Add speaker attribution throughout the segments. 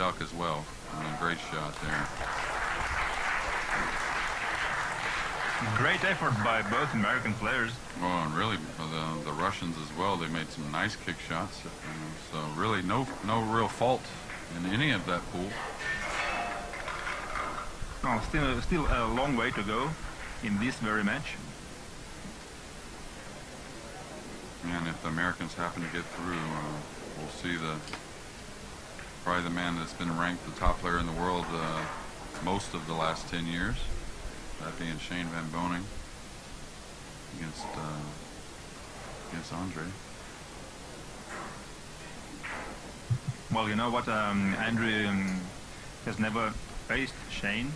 Speaker 1: duck as well. I mean, great shot there.
Speaker 2: Great effort by both American players.
Speaker 1: Well, and really the Russians as well. They made some nice kick shots. So really no real fault in any of that pool.
Speaker 2: Well, still a long way to go in this very match.
Speaker 1: And if the Americans happen to get through, we'll see probably the man that's been ranked the top player in the world most of the last 10 years. That being Shane Van Boening against Andre.
Speaker 2: Well, you know what, Andre has never faced Shane.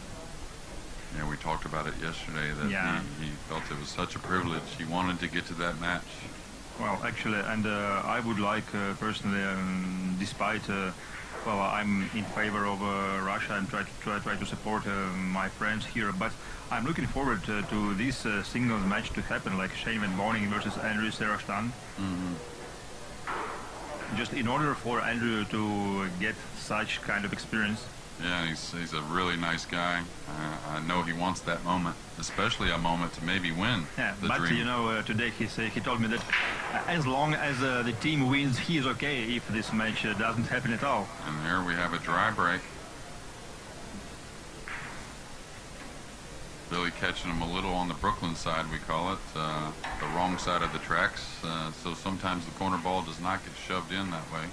Speaker 1: Yeah, we talked about it yesterday that he felt it was such a privilege. He wanted to get to that match.
Speaker 2: Well, actually, and I would like personally, despite well, I'm in favor of Russia and try to support my friends here, but I'm looking forward to this singles match to happen, like Shane Van Boening versus Andrew Serostan. Just in order for Andrew to get such kind of experience.
Speaker 1: Yeah, he's a really nice guy. I know he wants that moment, especially a moment to maybe win.
Speaker 2: Yeah,
Speaker 1: the
Speaker 2: but
Speaker 1: dream.
Speaker 2: You know, today he told me that as long as the team wins, he is okay if this match doesn't happen at all.
Speaker 1: And there we have a dry break. Billy catching him a little on the Brooklyn side, we call it, the wrong side of the tracks. So sometimes the corner ball does not get shoved in that way.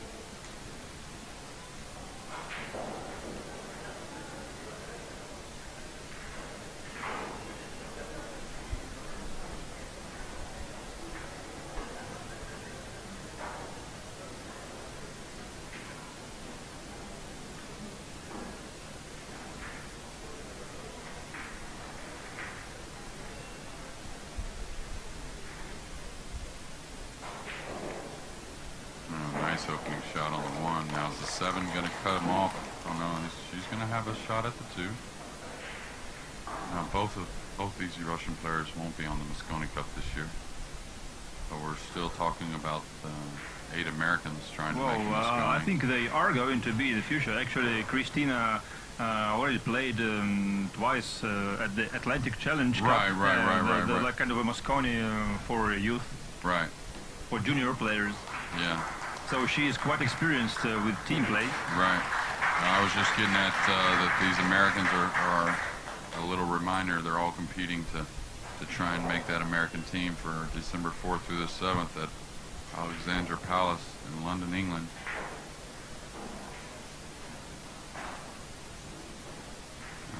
Speaker 1: Nice opening shot on the one. Now's the 7 going to cut him off. Oh no, she's going to have a shot at the 2. Now both these Russian players won't be on the Mosconi Cup this year. But we're still talking about 8 Americans trying to make the Mosconi.
Speaker 2: I think they are going to be in the future. Actually, Christina already played twice at the Atlantic Challenge Cup.
Speaker 1: Right.
Speaker 2: Like kind of a Mosconi for youth.
Speaker 1: Right.
Speaker 2: For junior players.
Speaker 1: Yeah.
Speaker 2: So she is quite experienced with team play.
Speaker 1: Right. I was just getting at that these Americans are a little reminder. They're all competing to try and make that American team for December 4th through the 7th at Alexandra Palace in London, England.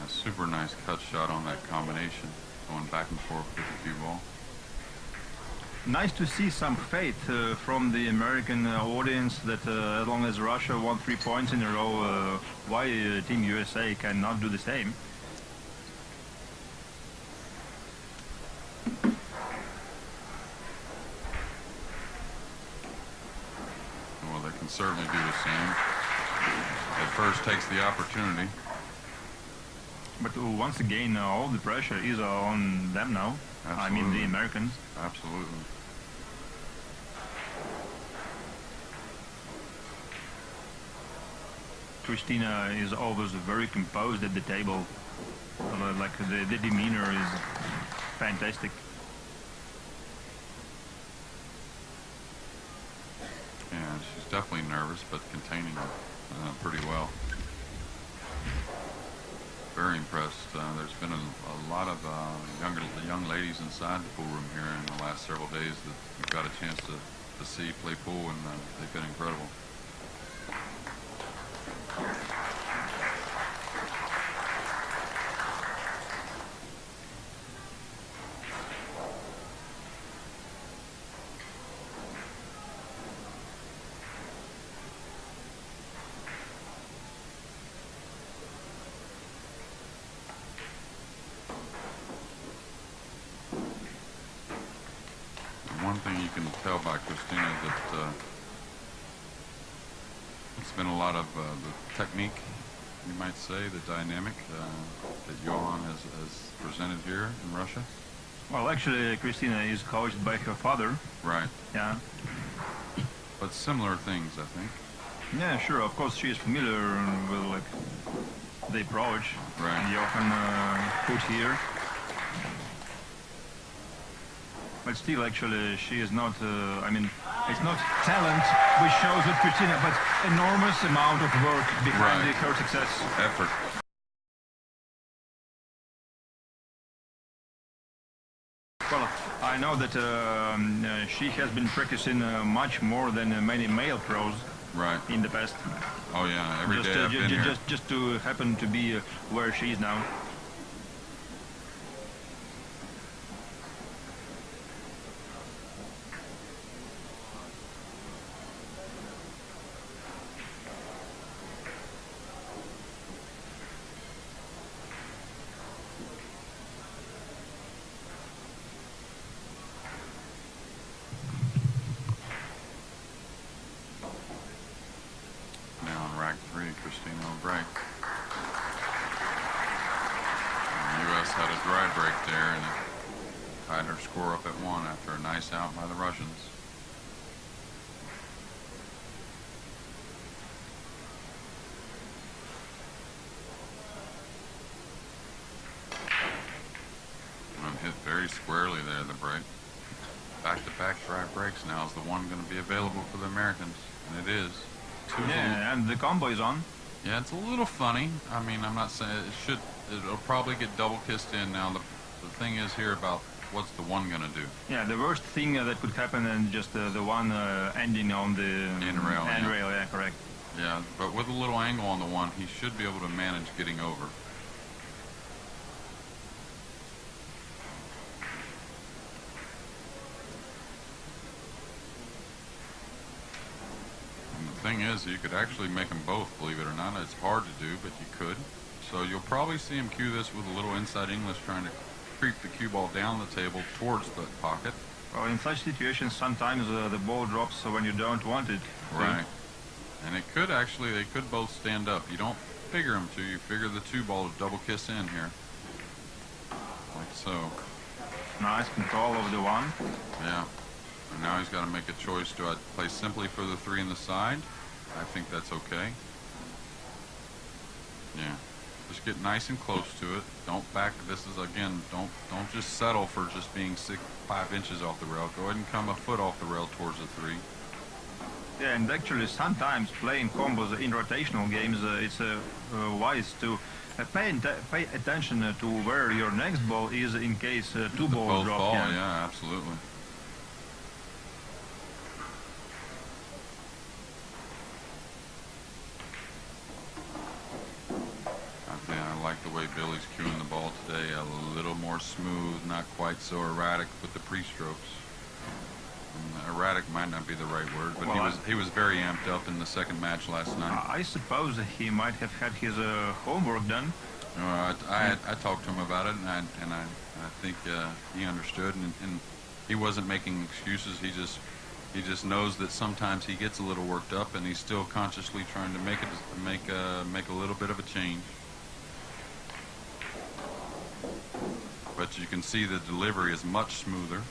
Speaker 1: A super nice cut shot on that combination, going back and forth with the cue ball.
Speaker 2: Nice to see some faith from the American audience that as long as Russia won 3 points in a row, why Team USA cannot do the same.
Speaker 1: Well, they can certainly do the same. At first takes the opportunity.
Speaker 2: But once again, all the pressure is on them now.
Speaker 1: Absolutely.
Speaker 2: I mean the Americans.
Speaker 1: Absolutely.
Speaker 2: Christina is always very composed at the table. Like the demeanor is fantastic.
Speaker 1: Yeah, she's definitely nervous, but containing it pretty well. Very impressed. There's been a lot of young ladies inside the pool room here in the last several days that we've got a chance to see play pool, and they've been incredible. One thing you can tell by Christina that it's been a lot of the technique, you might say, the dynamic that Johan has presented here in Russia.
Speaker 2: Well, actually, Christina is coached by her father.
Speaker 1: Right.
Speaker 2: Yeah.
Speaker 1: But similar things, I think.
Speaker 2: Yeah, sure. Of course, she is familiar with like the approach
Speaker 1: Right.
Speaker 2: Johan put here. But still, actually, she is not. I mean, it's not talent which shows with Christina, but enormous amount of work behind
Speaker 1: Right.
Speaker 2: her success.
Speaker 1: Effort.
Speaker 2: Well, I know that she has been practicing much more than many male pros
Speaker 1: Right.
Speaker 2: in the past.
Speaker 1: Oh yeah, every
Speaker 2: Just,
Speaker 1: day I've been here.
Speaker 2: just to happen to be where she is now.
Speaker 1: Now on rack 3, Christina will break. U.S. had a dry break there and it tied her score up at 1 after a nice out by the Russians. And hit very squarely there, the break. Back-to-back dry breaks now. Is the one going to be available for the Americans? And it is.
Speaker 2: Yeah, and the combo is on.
Speaker 1: Yeah, it's a little funny. I mean, I'm not saying it should. It'll probably get double kissed in. Now the thing is here about what's the one gonna do?
Speaker 2: Yeah, the worst thing that could happen and just the one ending on the
Speaker 1: End rail,
Speaker 2: end
Speaker 1: yeah.
Speaker 2: rail. Yeah, correct.
Speaker 1: Yeah, but with a little angle on the one, he should be able to manage getting over. And the thing is, you could actually make them both, believe it or not. It's hard to do, but you could. So you'll probably see him cue this with a little inside English, trying to creep the cue ball down the table towards the pocket.
Speaker 2: Well, in such situations, sometimes the ball drops when you don't want it.
Speaker 1: Right. And it could actually, they could both stand up. You don't figure them to, you figure the two ball to double kiss in here. Like so.
Speaker 2: Nice control of the one.
Speaker 1: Yeah. And now he's got to make a choice. Do I play simply for the 3 in the side? I think that's okay. Yeah. Just get nice and close to it. Don't back. This is again. Don't just settle for just being 5 inches off the rail. Go ahead and come a foot off the rail towards the 3.
Speaker 2: Yeah, and actually sometimes playing combos in rotational games, it's wise to pay attention to where your next ball is in case two balls
Speaker 1: Both
Speaker 2: drop.
Speaker 1: fall. Yeah, absolutely. I like the way Billy's cueing the ball today. A little more smooth, not quite so erratic with the pre-strokes. Erratic might not be the right word, but
Speaker 2: Well,
Speaker 1: he was very amped up in the second match last night.
Speaker 2: I suppose he might have had his homework done.
Speaker 1: I talked to him about it, and I think he understood, and he wasn't making excuses. He just knows that sometimes he gets a little worked up, and he's still consciously trying to make a little bit of a change. But you can see the delivery is much smoother.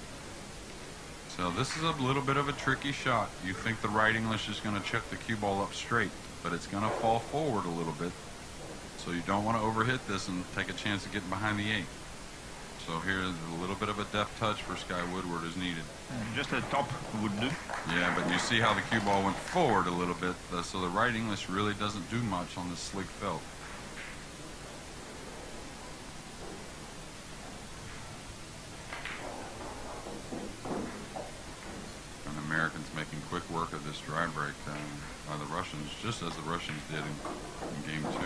Speaker 1: So this is a little bit of a tricky shot. You think the right English is going to chuck the cue ball up straight, but it's going to fall forward a little bit. So you don't want to overhit this and take a chance of getting behind the 8. So here's a little bit of a deft touch for Sky Woodward is needed.
Speaker 2: Just a top would do.
Speaker 1: Yeah, but you see how the cue ball went forward a little bit. So the right English really doesn't do much on this slick felt. And the Americans making quick work of this dry break by the Russians, just as the Russians did in game 2.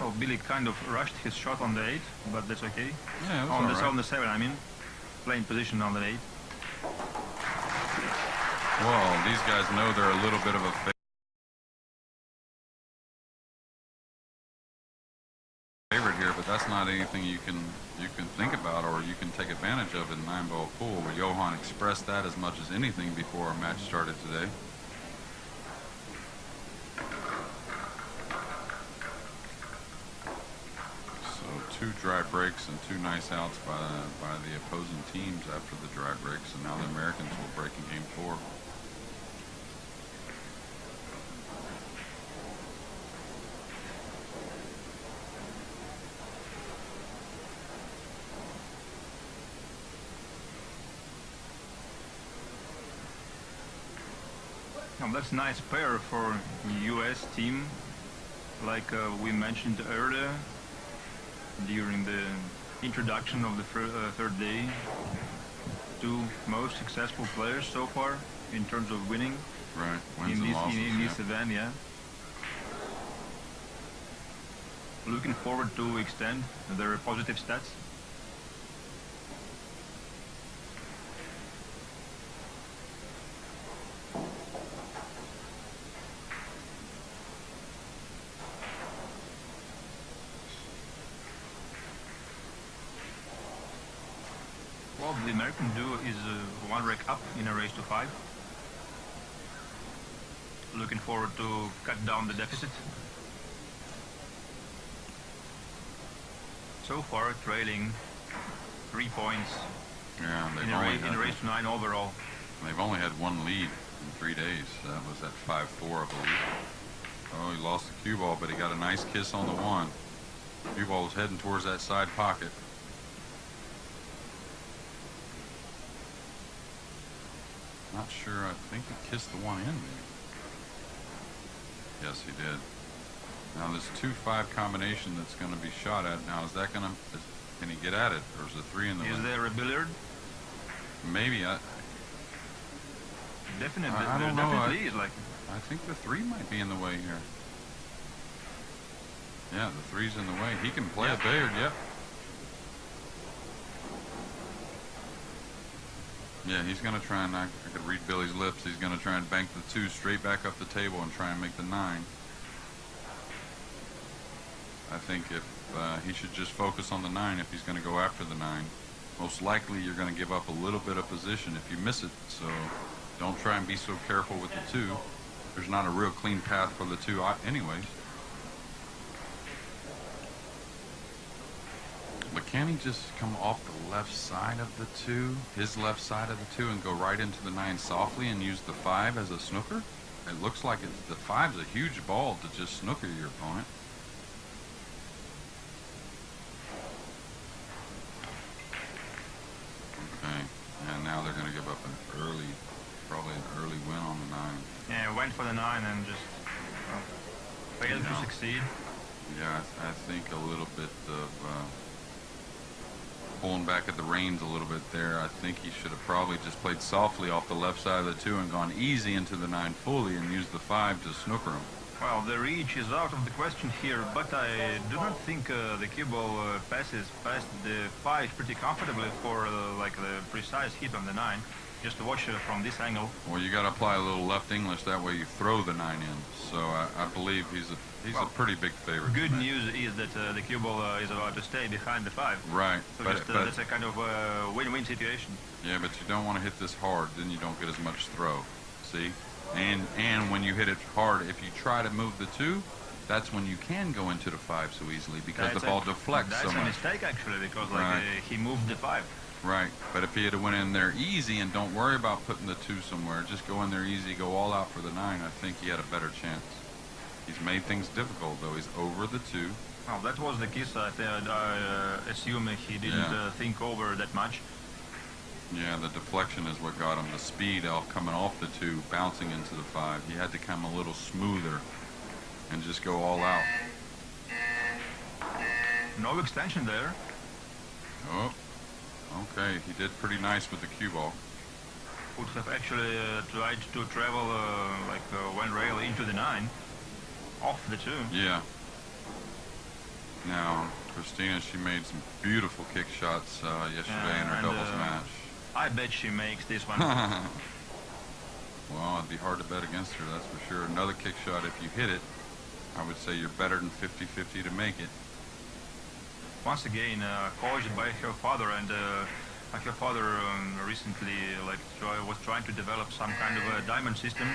Speaker 2: Well, Billy kind of rushed his shot on the 8, but that's okay.
Speaker 1: Yeah, it was
Speaker 2: On
Speaker 1: all
Speaker 2: the
Speaker 1: right.
Speaker 2: on the 7, I mean, playing position on the 8.
Speaker 1: Well, these guys know they're a little bit of a favorite here, but that's not anything you can think about or you can take advantage of in 9-ball pool. Where Johan expressed that as much as anything before our match started today. So 2 dry breaks and 2 nice outs by the opposing teams after the dry breaks, and now the Americans will break in game 4.
Speaker 2: Now, that's a nice pair for U.S. team, like we mentioned earlier during the introduction of the third day. Two most successful players so far in terms of winning
Speaker 1: Right. Wins
Speaker 2: in
Speaker 1: and
Speaker 2: this
Speaker 1: losses.
Speaker 2: in this
Speaker 1: Yeah.
Speaker 2: event. Yeah. Looking forward to extend their positive stats. Well, the American duo is one rack up in a race to 5. Looking forward to cut down the deficit. So far, trailing 3 points
Speaker 1: Yeah.
Speaker 2: in a race to 9 overall.
Speaker 1: They've only had one lead in 3 days. That was at 5-4, I believe. Oh, he lost the cue ball, but he got a nice kiss on the 1. Cue ball was heading towards that side pocket. Not sure. I think he kissed the 1 in, maybe. Yes, he did. Now this 2-5 combination that's going to be shot at. Now is that going to? Can he get at it, or is the 3 in the way?
Speaker 2: Is there a billiard?
Speaker 1: Maybe.
Speaker 2: Definitely.
Speaker 1: I don't
Speaker 2: there
Speaker 1: know.
Speaker 2: definitely is. Like,
Speaker 1: I think the 3 might be in the way here. Yeah, the 3's in the way. He can play a billiard. Yep. Yeah, he's going to try and, I could read Billy's lips, he's going to try and bank the 2 straight back up the table and try and make the 9. I think if he should just focus on the 9 if he's going to go after the 9. Most likely you're going to give up a little bit of position if you miss it, so don't try and be so careful with the 2. There's not a real clean path for the 2 anyways. But can he just come off the left side of the 2, his left side of the 2, and go right into the 9 softly and use the 5 as a snooker? It looks like the 5's a huge ball to just snooker your opponent. Okay, and now they're going to give up probably an early win on the 9.
Speaker 2: yeah, went for the 9 and just failed to succeed.
Speaker 1: Yeah, I think a little bit of pulling back at the reins a little bit there. I think he should have probably just played softly off the left side of the 2 and gone easy into the 9 fully and used the 5 to snooker him.
Speaker 2: Well, the reach is out of the question here, but I do not think the cue ball passes past the 5 pretty comfortably for like the precise hit on the 9. Just to watch from this angle.
Speaker 1: Well, you got to apply a little left English, that way you throw the 9 in. So I believe he's a pretty big favorite.
Speaker 2: Good news is that the cue ball is about to stay behind the 5.
Speaker 1: Right.
Speaker 2: So
Speaker 1: but
Speaker 2: that's a kind of win-win situation.
Speaker 1: Yeah, but you don't want to hit this hard, then you don't get as much throw. See? And when you hit it hard, if you try to move the 2, that's when you can go into the 5 so easily because the ball deflects so much.
Speaker 2: That's a mistake actually because like he moved the 5.
Speaker 1: Right, but if he had went in there easy and don't worry about putting the 2 somewhere, just go in there easy, go all out for the 9, I think he had a better chance. He's made things difficult though. He's over the 2.
Speaker 2: Well, that was the kiss. I assume he didn't think over that much.
Speaker 1: Yeah, the deflection is what got him. The speed coming off the 2, bouncing into the 5. He had to come a little smoother and just go all out.
Speaker 2: No extension there.
Speaker 1: Oh, okay. He did pretty nice with the cue ball.
Speaker 2: Would have actually tried to travel one rail into the 9, off the 2.
Speaker 1: Yeah. Now, Christina, she made some beautiful kick shots yesterday in her doubles match.
Speaker 2: I bet she makes this one.
Speaker 1: Well, it'd be hard to bet against her, that's for sure. Another kick shot, if you hit it, I would say you're better than 50-50 to make it.
Speaker 2: Once again, coached by her father, and her father recently was trying to develop some kind of a diamond system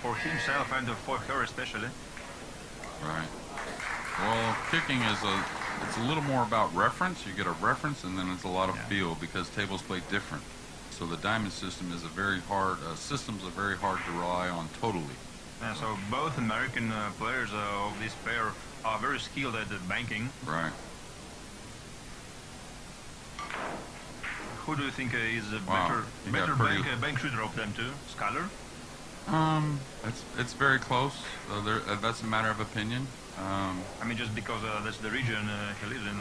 Speaker 2: for himself and for her especially.
Speaker 1: Right. Well, kicking is it's a little more about reference. You get a reference, and then it's a lot of feel because tables play different. So the diamond system is systems are very hard to rely on totally.
Speaker 2: So both American players of this pair are very skilled at the banking.
Speaker 1: Right.
Speaker 2: Who do you think is a
Speaker 1: Wow.
Speaker 2: better bank shooter of them two? Skyler?
Speaker 1: It's very close. That's a matter of opinion.
Speaker 2: I mean, just because that's the region he lives in,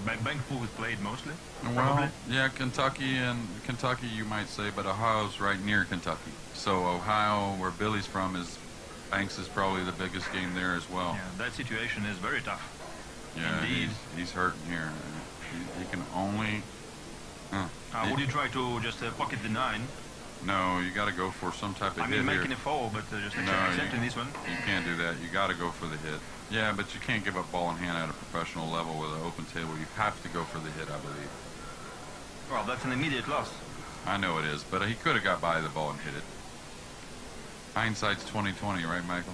Speaker 2: like Bankpool is played mostly.
Speaker 1: Well,
Speaker 2: Probably.
Speaker 1: yeah, Kentucky, you might say, but Ohio's right near Kentucky. So Ohio, where Billy's from, is Banks is probably the biggest game there as well.
Speaker 2: Yeah, that situation is very tough.
Speaker 1: Yeah,
Speaker 2: Indeed.
Speaker 1: he's hurting here. He can only.
Speaker 2: Would you try to just pocket the 9?
Speaker 1: No, you got to go for some type of
Speaker 2: I
Speaker 1: hit
Speaker 2: mean,
Speaker 1: here.
Speaker 2: making a fall, but just
Speaker 1: No,
Speaker 2: accepting this one.
Speaker 1: You can't do that. You got to go for the hit. Yeah, but you can't give up ball in hand at a professional level with an open table. You have to go for the hit, I believe.
Speaker 2: Well, that's an immediate loss.
Speaker 1: I know it is, but he could have got by the ball and hit it. Hindsight's 20/20, right, Michael?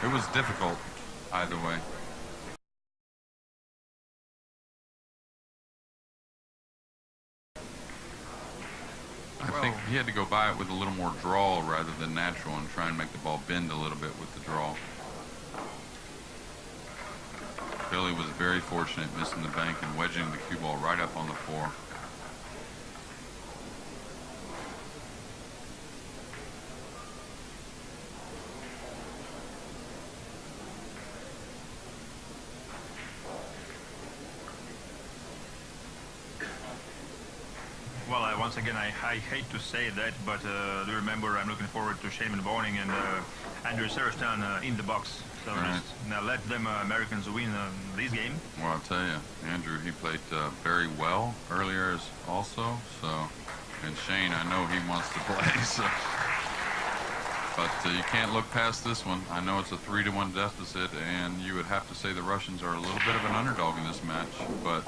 Speaker 1: It was difficult, either way. I think he had to go by it with a little more draw rather than natural and try and make the ball bend a little bit with the draw. Billy was very fortunate missing the bank and wedging the cue ball right up on the 4.
Speaker 2: Well, once again, I hate to say that, but do remember I'm looking forward to Shaman Boning and Andrew Sarastan in the box. So
Speaker 1: Right.
Speaker 2: just now let them Americans win this game.
Speaker 1: Well, I'll tell you, Andrew, he played very well earlier also. So, and Shane, I know he wants to play. So, but you can't look past this one. I know it's a 3-1 deficit, and you would have to say the Russians are a little bit of an underdog in this match, but.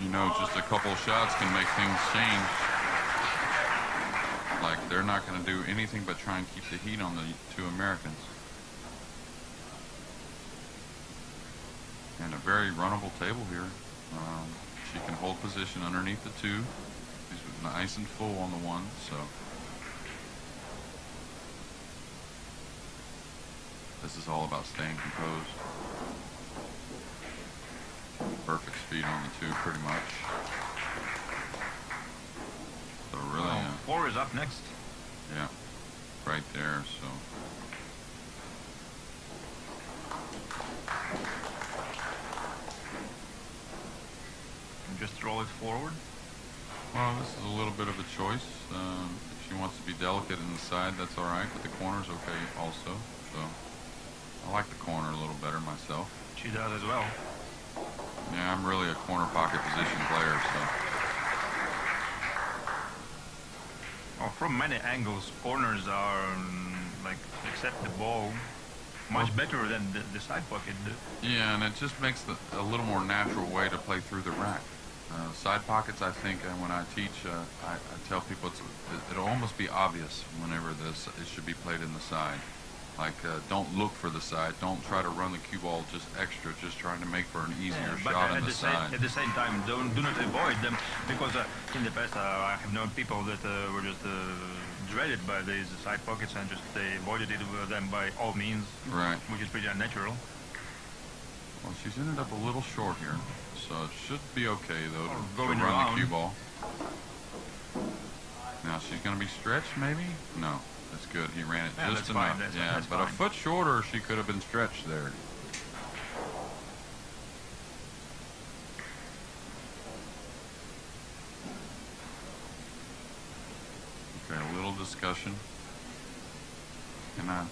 Speaker 1: You know, just a couple of shots can make things change. Like, they're not going to do anything but try and keep the heat on the 2 Americans. And a very runnable table here. She can hold position underneath the 2. She's nice and full on the 1, so. This is all about staying composed. Perfect speed on the 2, pretty much. So really,
Speaker 2: 4 is up next.
Speaker 1: yeah, right there. So
Speaker 2: And just roll it forward.
Speaker 1: well, this is a little bit of a choice. If she wants to be delicate in the side, that's all right. But the corner's okay also. So I like the corner a little better myself.
Speaker 2: She does as well.
Speaker 1: Yeah, I'm really a corner pocket position player, so.
Speaker 2: Well, from many angles, corners are like accept the ball much better than the side pocket.
Speaker 1: Yeah, and it just makes a little more natural way to play through the rack. Side pockets, I think, when I teach, I tell people it'll almost be obvious whenever it should be played in the side. Like, don't look for the side. Don't try to run the cue ball just extra, just trying to make for an easier shot on the side.
Speaker 2: At the same time, do not avoid them, because in the past I have known people that were just dreaded by these side pockets and just they avoided them by all means,
Speaker 1: Right.
Speaker 2: which is pretty unnatural.
Speaker 1: Well, she's ended up a little short here, so it should be okay, though, to
Speaker 2: going
Speaker 1: run
Speaker 2: around.
Speaker 1: the cue ball. Now, she's going to be stretched, maybe? No. That's good. He ran it
Speaker 2: Yeah,
Speaker 1: just
Speaker 2: that's
Speaker 1: enough.
Speaker 2: fine. That's
Speaker 1: Yeah, but
Speaker 2: fine.
Speaker 1: a foot shorter, she could have been stretched there. Okay, a little discussion. And I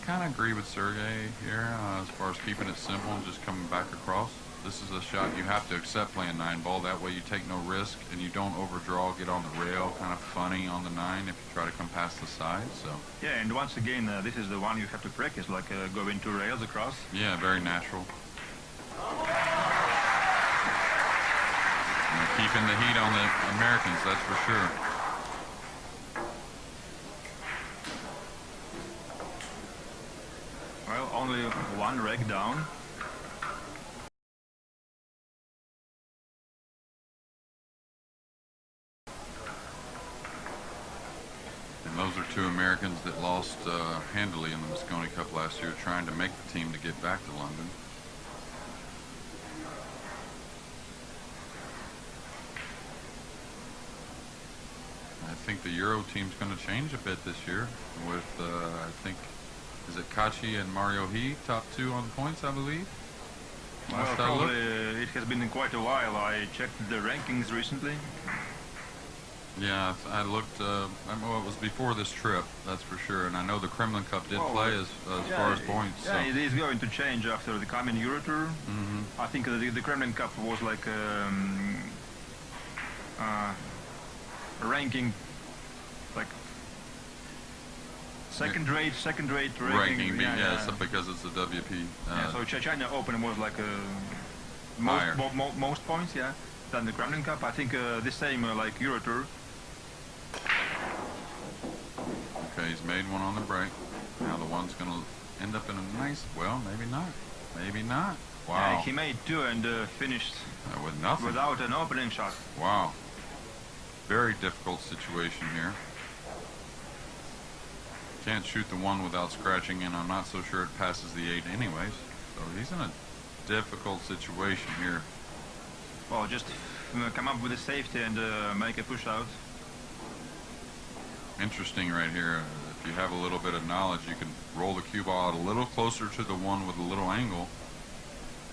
Speaker 1: kind of agree with Sergey here as far as keeping it simple and just coming back across. This is a shot you have to accept playing 9 ball. That way you take no risk and you don't overdraw, get on the rail, kind of funny on the 9 if you try to come past the side. So
Speaker 2: Yeah, and once again, this is the one you have to practice, like going 2 rails across.
Speaker 1: yeah, very natural. And keeping the heat on the Americans, that's for sure.
Speaker 2: Well, only 1 reg down.
Speaker 1: And those are 2 Americans that lost handily in the Moscone Cup last year, trying to make the team to get back to London. think the Euro team's going to change a bit this year with, I think, is it Kachi and Mario He, top 2 on points, I believe?
Speaker 2: Well,
Speaker 1: Last I
Speaker 2: probably
Speaker 1: looked.
Speaker 2: it has been quite a while. I checked the rankings recently.
Speaker 1: Yeah, I looked, well, it was before this trip, that's for sure, and I know the Kremlin Cup did
Speaker 2: Well,
Speaker 1: play as far as points.
Speaker 2: Yeah,
Speaker 1: So.
Speaker 2: it is going to change after the coming Euro Tour. I think the Kremlin Cup was like ranking, like second rate ranking.
Speaker 1: Yeah, so because it's the WP.
Speaker 2: Yeah, so China Open was like
Speaker 1: Higher.
Speaker 2: most points, yeah, than the Kremlin Cup. I think the same like Euro Tour.
Speaker 1: Okay, he's made one on the break. Now the one's going to end up in a nice, well, maybe not. Maybe not. Wow.
Speaker 2: Yeah, he made 2 and finished
Speaker 1: With nothing.
Speaker 2: without an opening shot.
Speaker 1: Wow. Very difficult situation here. Can't shoot the 1 without scratching, and I'm not so sure it passes the 8 anyways. So he's in a difficult situation here.
Speaker 2: Well, just come up with a safety and make a push out.
Speaker 1: Interesting right here. If you have a little bit of knowledge, you can roll the cue ball out a little closer to the 1 with a little angle.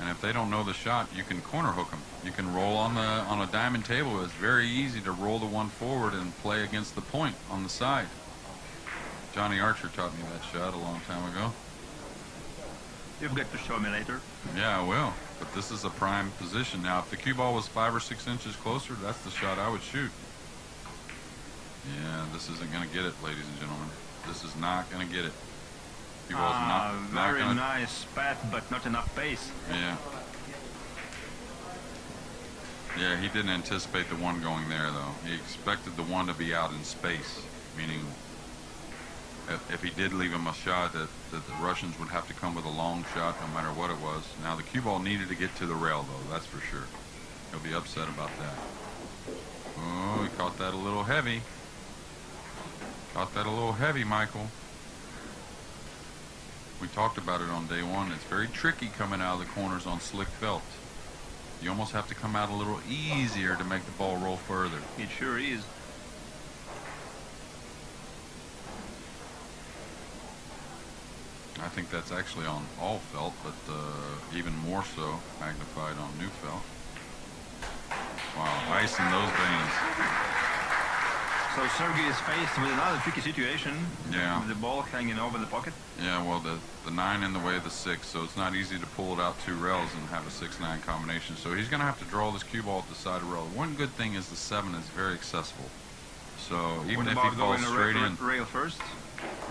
Speaker 1: And if they don't know the shot, you can corner hook them. You can roll on a diamond table. It's very easy to roll the 1 forward and play against the point on the side. Johnny Archer taught me that shot a long time ago.
Speaker 2: You've got to show me later.
Speaker 1: Yeah, I will. But this is a prime position. Now, if the cue ball was 5 or 6 inches closer, that's the shot I would shoot. Yeah, this isn't going to get it, ladies and gentlemen. This is not going to get it. Cue ball's not
Speaker 2: very
Speaker 1: gonna...
Speaker 2: nice path, but not enough pace.
Speaker 1: Yeah. Yeah, he didn't anticipate the 1 going there, though. He expected the 1 to be out in space, meaning if he did leave him a shot, that the Russians would have to come with a long shot no matter what it was. Now, the cue ball needed to get to the rail, though, that's for sure. He'll be upset about that. Oh, he caught that a little heavy. Caught that a little heavy, Michael. We talked about it on day 1. It's very tricky coming out of the corners on slick felt. You almost have to come out a little easier to make the ball roll further.
Speaker 2: It sure is.
Speaker 1: I think that's actually on all felt, but even more so magnified on new felt. Wow, ice in those veins.
Speaker 2: So Sergey is faced with another tricky situation.
Speaker 1: Yeah.
Speaker 2: With the ball hanging over the pocket.
Speaker 1: Yeah, well, the 9 in the way of the 6, so it's not easy to pull it out 2 rails and have a 6-9 combination. So he's going to have to draw this cue ball at the side of rail. One good thing is the 7 is very accessible. So even if he falls straight in...
Speaker 2: rail first?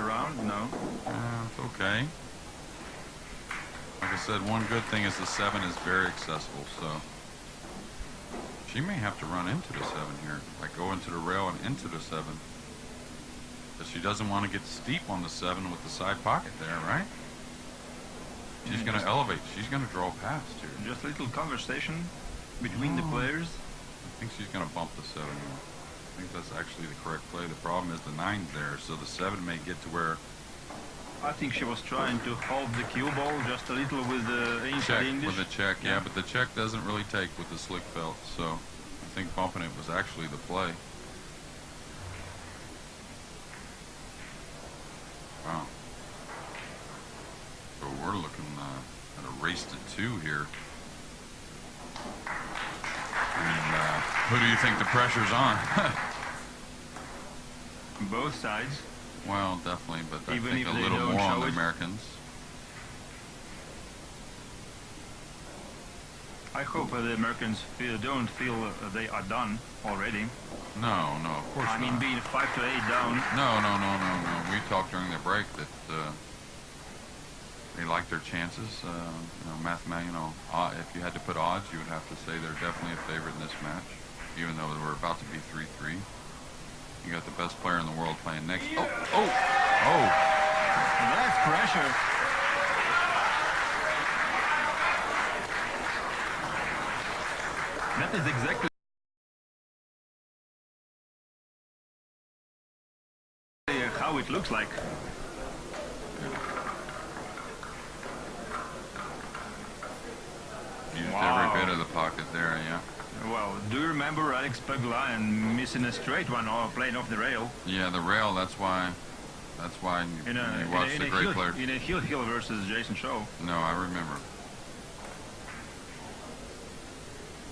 Speaker 2: Around? No.
Speaker 1: It's okay. Like I said, one good thing is the 7 is very accessible, so... She may have to run into the 7 here, like go into the rail and into the 7. But she doesn't want to get steep on the 7 with the side pocket there, right? She's going to elevate. She's going to draw past here.
Speaker 2: Just a little conversation between the players.
Speaker 1: I think she's going to bump the 7 here. I think that's actually the correct play. The problem is the 9's there, so the 7 may get to where...
Speaker 2: I think she was trying to hold the cue ball just a little with the inside
Speaker 1: check
Speaker 2: English.
Speaker 1: with the check, yeah, but the check doesn't really take with the slick felt, so I think bumping it was actually the play. Wow. So we're looking at a race to 2 here. And who do you think the pressure's on?
Speaker 2: Both sides.
Speaker 1: Well, definitely, but I
Speaker 2: Even
Speaker 1: think
Speaker 2: if
Speaker 1: a
Speaker 2: they
Speaker 1: little
Speaker 2: don't
Speaker 1: more on
Speaker 2: show
Speaker 1: the
Speaker 2: it.
Speaker 1: Americans.
Speaker 2: I hope the Americans don't feel they are done already.
Speaker 1: No, of course not.
Speaker 2: I mean, being 5 to 8 down.
Speaker 1: No. We talked during the break that they like their chances. If you had to put odds, you would have to say they're definitely a favorite in this match, even though we're about to be 3-3. You got the best player in the world playing next. Oh!
Speaker 2: That's pressure. That is exactly how it looks like.
Speaker 1: Used
Speaker 2: Wow.
Speaker 1: every bit of the pocket there, yeah.
Speaker 2: well, do you remember Alex Pugline missing a straight one or playing off the rail?
Speaker 1: Yeah, the rail. That's why
Speaker 2: In
Speaker 1: you watch the great players.
Speaker 2: in a Hill versus Jason Shaw.
Speaker 1: No, I remember.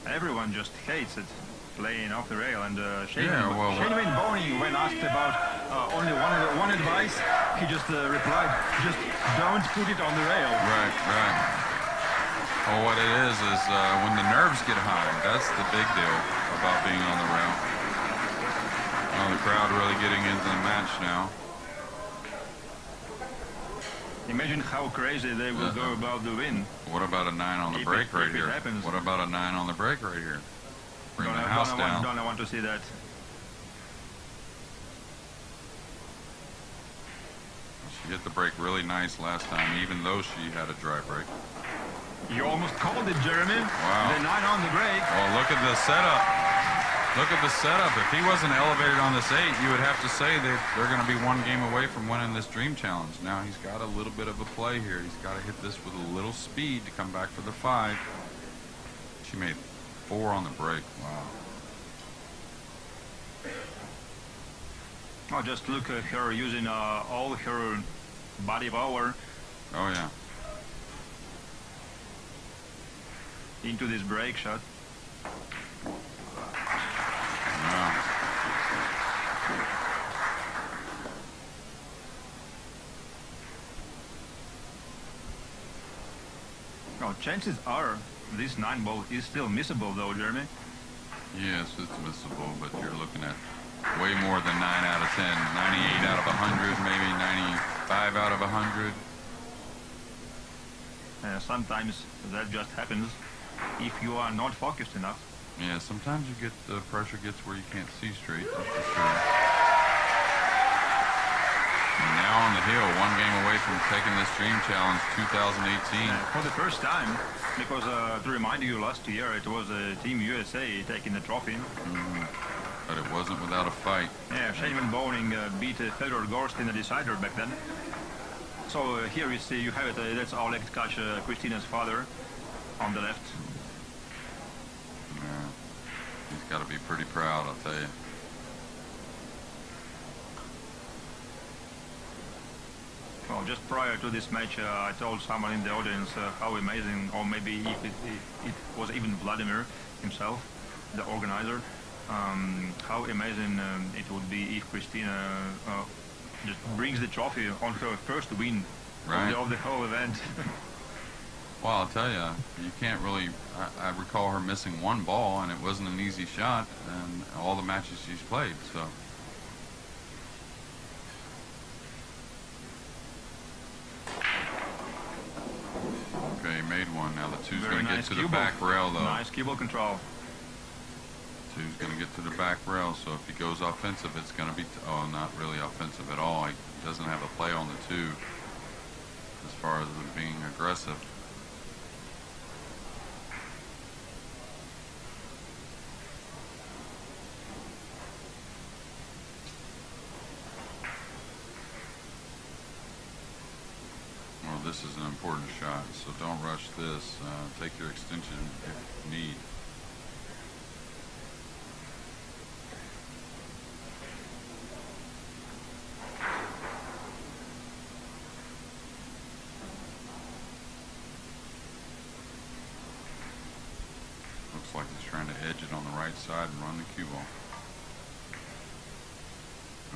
Speaker 2: Everyone just hates it, playing off the rail. And Shane
Speaker 1: well,
Speaker 2: Boney, when asked about only one advice, he just replied, just don't put it on the rail.
Speaker 1: Right, right. Well, what it is when the nerves get high, that's the big deal about being on the rail. Oh, the crowd really getting into the match now.
Speaker 2: Imagine how crazy they will go about the win.
Speaker 1: What about a 9 on the break right here?
Speaker 2: Happens.
Speaker 1: What about a 9 on the break right here? Bring the
Speaker 2: Don't
Speaker 1: house down.
Speaker 2: I want to see that.
Speaker 1: She hit the break really nice last time, even though she had a dry break.
Speaker 2: You almost called it, Jeremy.
Speaker 1: Wow.
Speaker 2: The 9 on the break.
Speaker 1: Oh, look at the setup. Look at the setup. If he wasn't elevated on this 8, you would have to say that they're going to be one game away from winning this Dream Challenge. Now he's got a little bit of a play here. He's got to hit this with a little speed to come back for the 5. She made 4 on the break. Wow.
Speaker 2: Oh, just look at her using all her body power
Speaker 1: Oh, yeah.
Speaker 2: into this break shot.
Speaker 1: Wow.
Speaker 2: Oh, chances are this 9 ball is still missable though, Jeremy.
Speaker 1: Yes, it's missable, but you're looking at way more than 9 out of 10. 98 out of 100, maybe 95 out of 100.
Speaker 2: Sometimes that just happens if you are not focused enough.
Speaker 1: Yeah, sometimes you get the pressure gets where you can't see straight, that's for sure. And now on the hill, one game away from taking this Dream Challenge 2018.
Speaker 2: For the first time, because to remind you, last year it was Team USA taking the trophy.
Speaker 1: But it wasn't without a fight.
Speaker 2: Yeah, Shane Boning beat Fedor Gorst in the decider back then. So here you see, you have it, that's Oleg Tkach, Christina's father, on the left.
Speaker 1: Yeah. He's got to be pretty proud, I'll tell you.
Speaker 2: Well, just prior to this match, I told someone in the audience how amazing, or maybe if it was even Vladimir himself, the organizer, how amazing it would be if Christina just brings the trophy on her first win of the whole event.
Speaker 1: Well, I'll tell you, you can't really. I recall her missing one ball, and it wasn't an easy shot, and all the matches she's played. So. Okay, made one. Now the 2's going to get to the back rail, though.
Speaker 2: Nice cue ball control.
Speaker 1: 2's going to get to the back rail, so if he goes offensive, it's going to be. Oh, not really offensive at all. He doesn't have a play on the 2 as far as it being aggressive. This is an important shot, so don't rush this. Take your extension if you need. Looks like he's trying to edge it on the right side and run the cue ball.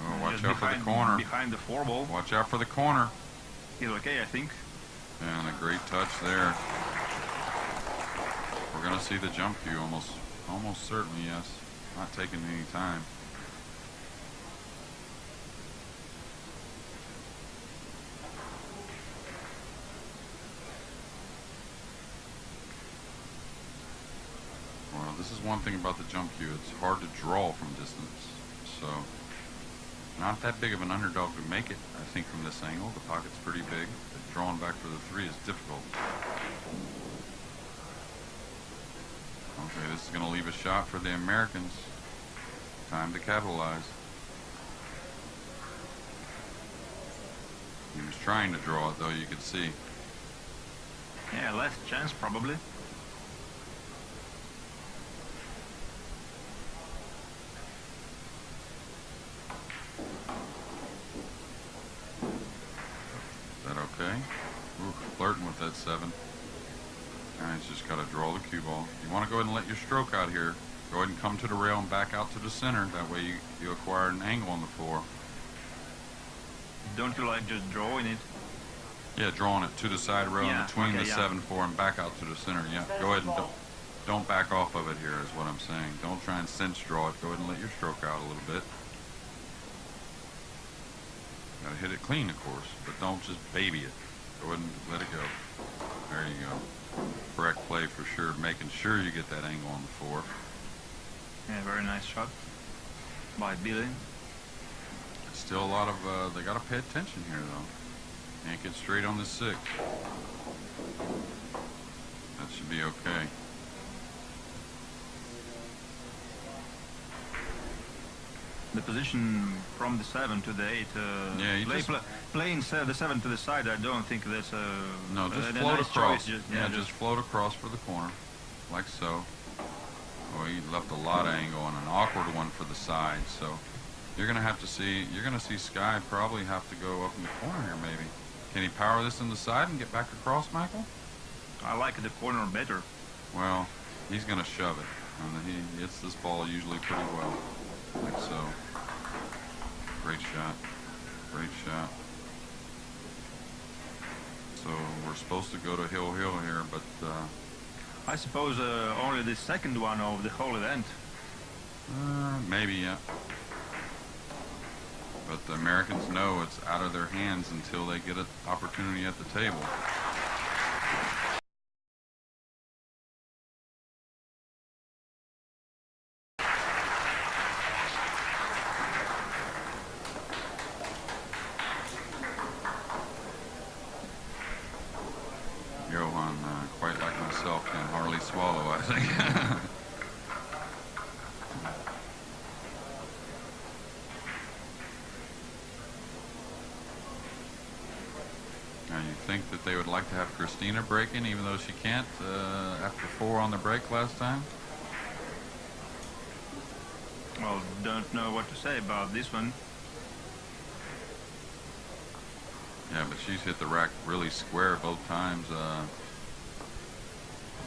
Speaker 1: Oh, watch out for the corner.
Speaker 2: Behind the 4 ball.
Speaker 1: Watch out for the corner.
Speaker 2: He's okay, I think.
Speaker 1: And a great touch there. We're going to see the jump cue almost certainly, yes. Not taking any time. Well, this is one thing about the jump cue. It's hard to draw from distance. So, not that big of an underdog to make it, I think, from this angle. The pocket's pretty big. But drawing back for the 3 is difficult. Okay, this is going to leave a shot for the Americans. Time to capitalize. He was trying to draw it, though, you could see.
Speaker 2: Yeah, last chance, probably.
Speaker 1: ball. You want to go ahead and let your stroke out here. Go ahead and come to the rail and back out to the center. That way you acquire an angle on the floor.
Speaker 2: Don't you like just drawing it?
Speaker 1: Yeah, drawing it to the side rail in between the 7-4 and back out to the center. Yeah, go ahead and don't back off of it here is what I'm saying. Don't try and cinch draw it. Go ahead and let your stroke out a little bit. Gotta hit it clean, of course, but don't just baby it. Go ahead and let it go. There you go. Correct play for sure. Making sure you get that angle on the floor.
Speaker 2: Yeah, very nice shot by Billy.
Speaker 1: Still a lot of, they gotta pay attention here though. Can't get straight on the 6. That should be okay.
Speaker 2: The position from the 7 to the 8.
Speaker 1: Yeah, you
Speaker 2: playing the 7 to the side. I don't think that's a
Speaker 1: no. Just
Speaker 2: a
Speaker 1: float
Speaker 2: nice
Speaker 1: across.
Speaker 2: Choice.
Speaker 1: Just float across for the corner, like so. Oh, he left a lot of angle and an awkward one for the side. So you're gonna have to see. You're gonna see Sky probably have to go up in the corner here, maybe. Can he power this in the side and get back across, Michael?
Speaker 2: I like the corner better.
Speaker 1: Well, he's going to shove it. And he hits this ball usually pretty well. Like so. Great shot. Great shot. So we're supposed to go to Hill here, but...
Speaker 2: I suppose only the second one of the whole event.
Speaker 1: Maybe, yeah. But the Americans know it's out of their hands until they get an opportunity at the table. Johan, quite like myself, can hardly swallow, I think. Now you think that they would like to have Christina breaking, even though she can't after 4 on the break last time?
Speaker 2: Well, don't know what to say about this one.
Speaker 1: Yeah, but she's hit the rack really square both times. Her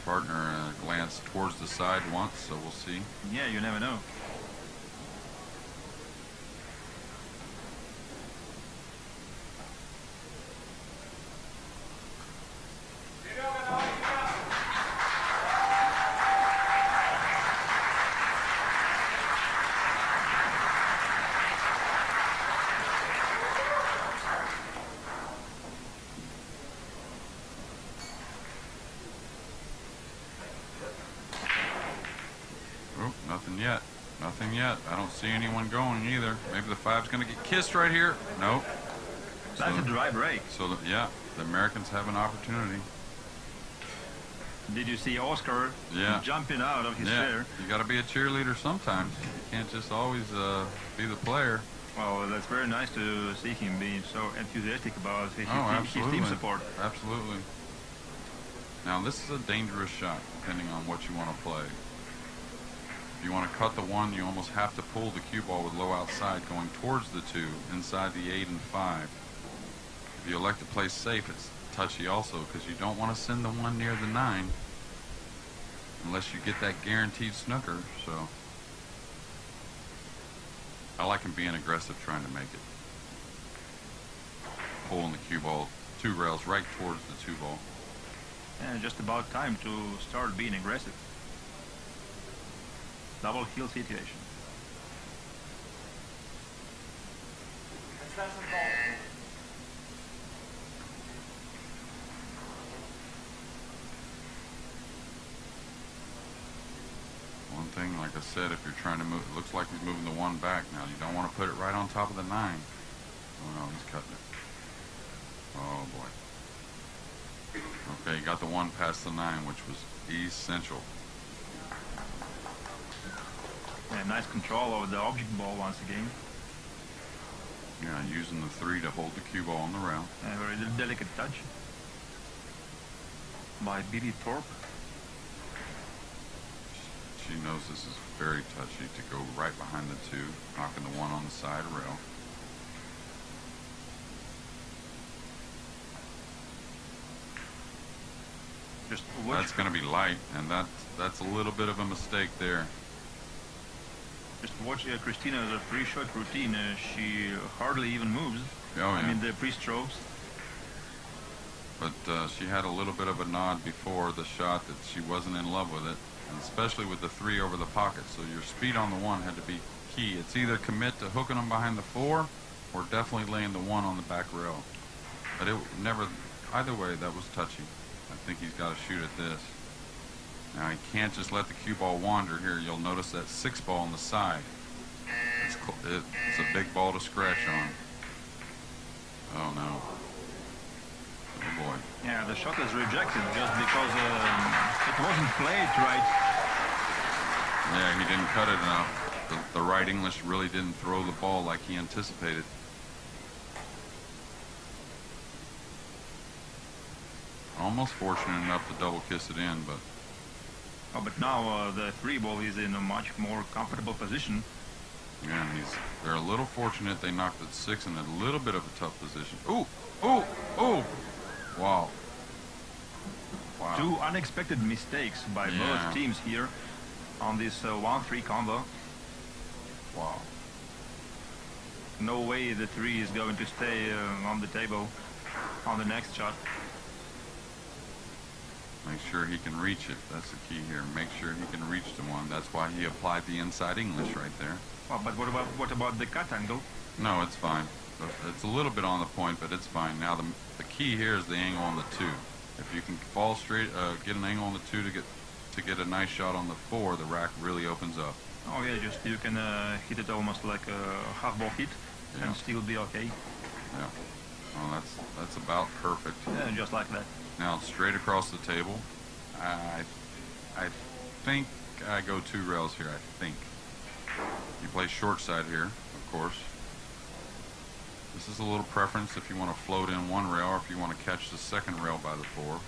Speaker 1: partner glanced towards the side once, so we'll see.
Speaker 2: Yeah, you never know.
Speaker 1: Nothing yet. Nothing yet. I don't see anyone going either. Maybe the 5's going to get kissed right here. Nope.
Speaker 2: That's a dry break.
Speaker 1: So, yeah, the Americans have an opportunity.
Speaker 2: Did you see Oscar jumping out of his chair?
Speaker 1: You got to be a cheerleader sometimes. You can't just always be the player.
Speaker 2: Well, that's very nice to see him being so enthusiastic about his team support.
Speaker 1: Absolutely. Now, this is a dangerous shot, depending on what you want to play. If you want to cut the 1, you almost have to pull the cue ball with low outside going towards the 2, inside the 8 and 5. If you elect to play safe, it's touchy also, because you don't want to send the 1 near the 9 unless you get that guaranteed snooker. So I like him being aggressive, trying to make it. Pulling the cue ball 2 rails right towards the 2 ball.
Speaker 2: Yeah, just about time to start being aggressive. Double heel situation.
Speaker 1: One thing, like I said, if you're trying to move, it looks like he's moving the 1 back now. You don't want to put it right on top of the 9. Oh no, he's cutting it. Oh boy. Okay, he got the 1 past the 9, which was essential.
Speaker 2: Yeah, nice control over the object ball once again.
Speaker 1: Yeah, using the 3 to hold the cue ball on the rail.
Speaker 2: A very delicate touch by Billy Thorpe.
Speaker 1: She knows this is very touchy to go right behind the 2, knocking the 1 on the side rail.
Speaker 2: Just watch.
Speaker 1: That's going to be light, and that's a little bit of a mistake there.
Speaker 2: Just watch Christina's pre-shot routine. She hardly even moves.
Speaker 1: Oh, yeah.
Speaker 2: I mean the pre-strokes.
Speaker 1: But she had a little bit of a nod before the shot that she wasn't in love with it, and especially with the 3 over the pocket. So your speed on the 1 had to be key. It's either commit to hooking them behind the 4 or definitely laying the 1 on the back rail. But it never, either way, that was touchy. I think he's got to shoot at this. Now he can't just let the cue ball wander here. You'll notice that 6 ball on the side. It's a big ball to scratch on. Oh no. Oh boy.
Speaker 2: Yeah, the shot is rejected just because it wasn't played right.
Speaker 1: Yeah, he didn't cut it enough. The right English really didn't throw the ball like he anticipated. Almost fortunate enough to double kiss it in, but
Speaker 2: Oh, but now the 3 ball is in a much more comfortable position.
Speaker 1: yeah, they're a little fortunate they knocked it 6 in a little bit of a tough position. Ooh, ooh, ooh! Wow. Wow.
Speaker 2: 2 unexpected mistakes by
Speaker 1: Yeah.
Speaker 2: both teams here on this 1-3 combo.
Speaker 1: Wow.
Speaker 2: No way the 3 is going to stay on the table on the next shot.
Speaker 1: Make sure he can reach it. That's the key here. Make sure he can reach the 1. That's why he applied the inside English right there.
Speaker 2: Well, but what about the cut angle?
Speaker 1: No, it's fine. It's a little bit on the point, but it's fine. Now the key here is the angle on the 2. If you can fall straight, get an angle on the 2 to get a nice shot on the 4, the rack really opens up.
Speaker 2: Oh yeah, just you can hit it almost like a half ball hit
Speaker 1: Yeah.
Speaker 2: and still be okay.
Speaker 1: Yeah. Well, that's about perfect.
Speaker 2: Yeah, just like that.
Speaker 1: Now straight across the table. I think I go 2 rails here. I think. You play short side here, of course. This is a little preference if you want to float in 1 rail or if you want to catch the second rail by the 4.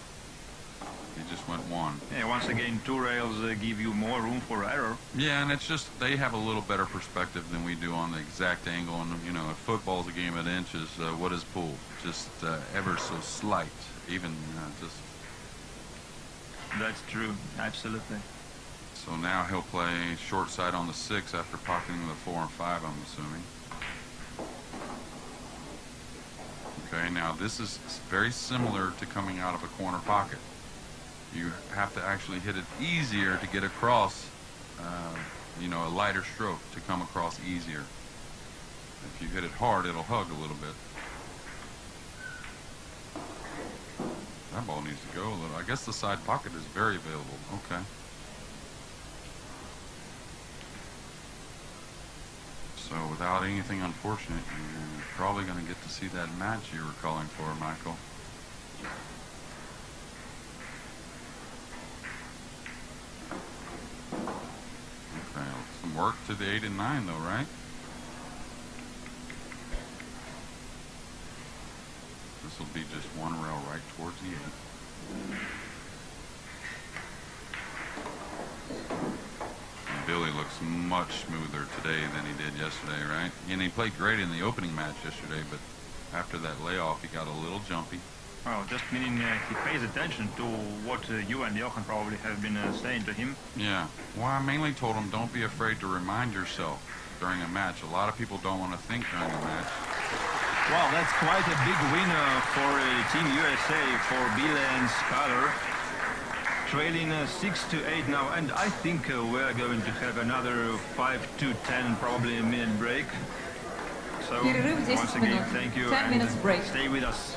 Speaker 1: He just went 1.
Speaker 2: Yeah, once again, 2 rails give you more room for error.
Speaker 1: Yeah, and it's just they have a little better perspective than we do on the exact angle. And you know, if football's a game of inches, what is pool? Just ever so slight, even just.
Speaker 2: That's true, absolutely.
Speaker 1: So now he'll play short side on the 6 after pocketing the 4 and 5, I'm assuming. Okay, now this is very similar to coming out of a corner pocket. You have to actually hit it easier to get across, you know, a lighter stroke to come across easier. If you hit it hard, it'll hug a little bit. That ball needs to go a little. I guess the side pocket is very available. Okay. So without anything unfortunate, you're probably going to get to see that match you were calling for, Michael. Okay, some work to the 8 and 9 though, right? This will be just 1 rail right towards the 8. And Billy looks much smoother today than he did yesterday, right? And he played great in the opening match yesterday, but after that layoff, he got a little jumpy.
Speaker 2: Well, just meaning he pays attention to what you and Johan probably have been saying to him.
Speaker 1: Yeah. Well, I mainly told him don't be afraid to remind yourself during a match. A lot of people don't want to think during a match.
Speaker 2: Well, that's quite a big win for Team USA, for Bill and Skyler. Trailing 6-8 now, and I think we're going to have another 5-10 probably minute break. So
Speaker 3: Перерыв 10
Speaker 2: once again,
Speaker 3: минут.
Speaker 2: thank you
Speaker 3: 10 minutes
Speaker 2: and
Speaker 3: break.
Speaker 2: stay with us.